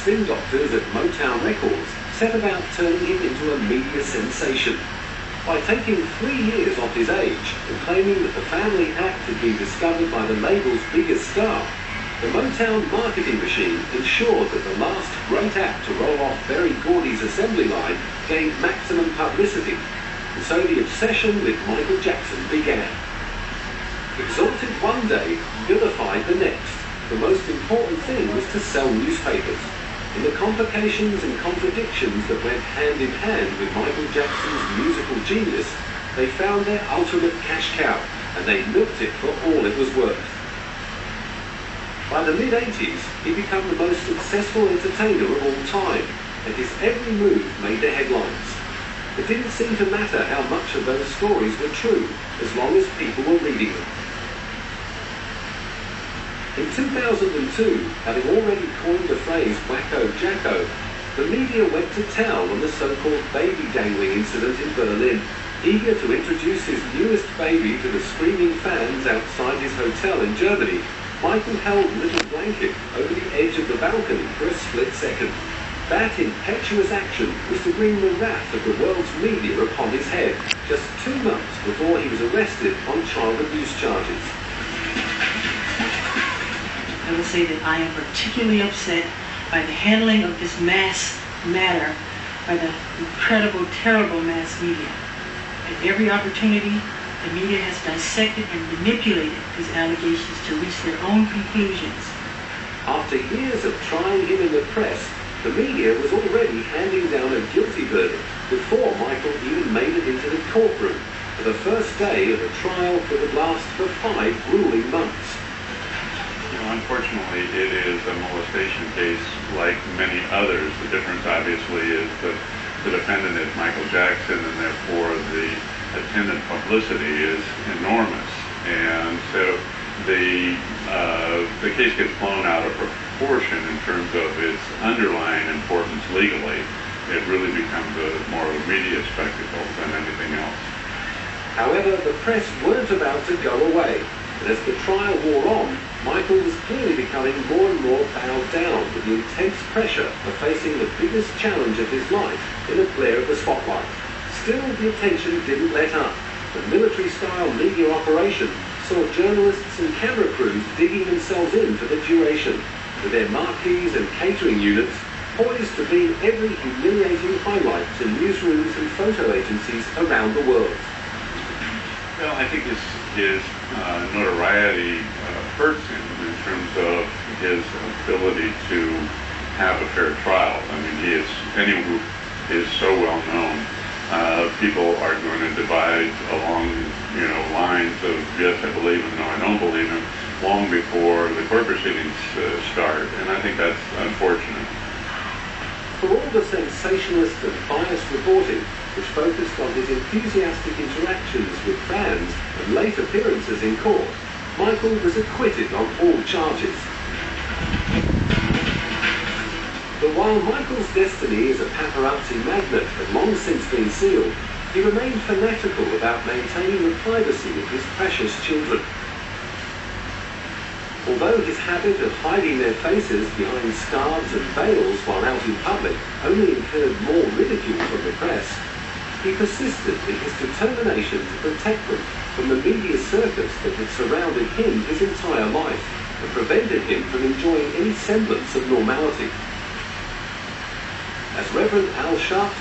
spin doctors at Motown Records set about turning him into a media sensation. By taking 3 years off his age and claiming that the family act had been discovered by the label's biggest star, the Motown marketing machine ensured that the last great act to roll off Berry Gordy's assembly line gained maximum publicity, and so the obsession with Michael Jackson began. Exalted one day, vilified the next. The most important thing was to sell newspapers. In the complications and contradictions that went hand in hand with Michael Jackson's musical genius, they found their ultimate cash cow, and they milked it for all it was worth. By the mid-80s, he became the most successful entertainer of all time, and his every move made the headlines. It didn't seem to matter how much of those stories were true, as long as people were reading them. In 2002, having already coined the phrase "Wacko Jacko," the media went to town on the so-called baby dangling incident in Berlin, eager to introduce his newest baby to the screaming fans outside his hotel in Germany. Michael held a little blanket over the edge of the balcony for a split second. That impetuous action was to bring the wrath of the world's media upon his head, just 2 months before he was arrested on child abuse charges. I will say that I am particularly upset by the handling of this mass matter by the incredible, terrible mass media. At every opportunity, the media has dissected and manipulated his allegations to reach their own conclusions. After years of trying him in the press, the media was already handing down a guilty verdict before Michael even made it into the courtroom for the first day of a trial that would last for 5 grueling months. Unfortunately, it is a molestation case like many others. The difference, obviously, is that the defendant is Michael Jackson, and therefore the attendant publicity is enormous. And so the case gets blown out of proportion in terms of its underlying importance legally. It really becomes more of a media spectacle than anything else. However, the press weren't about to go away. And as the trial wore on, Michael was clearly becoming more and more bowed down with the intense pressure of facing the biggest challenge of his life in the glare of the spotlight. Still, the attention didn't let up. The military-style media operation saw journalists and camera crews digging themselves in for the duration, with their marquees and catering units poised to beam every humiliating highlight to newsrooms and photo agencies around the world. Well, I think his notoriety hurts him in terms of his ability to have a fair trial. I mean, anyone who is so well known, people are going to divide along, lines of yes, I believe him, no, I don't believe him, long before the court proceedings start, and I think that's unfortunate. For all the sensationalist and biased reporting, which focused on his enthusiastic interactions with fans and late appearances in court, Michael was acquitted on all charges. But while Michael's destiny as a paparazzi magnate had long since been sealed, he remained fanatical about maintaining the privacy of his precious children. Although his habit of hiding their faces behind scarves and veils while out in public only incurred more ridicule from the press, he persisted in his determination to protect them from the media circus that had surrounded him his entire life and prevented him from enjoying any semblance of normality. As Reverend Al Sharpton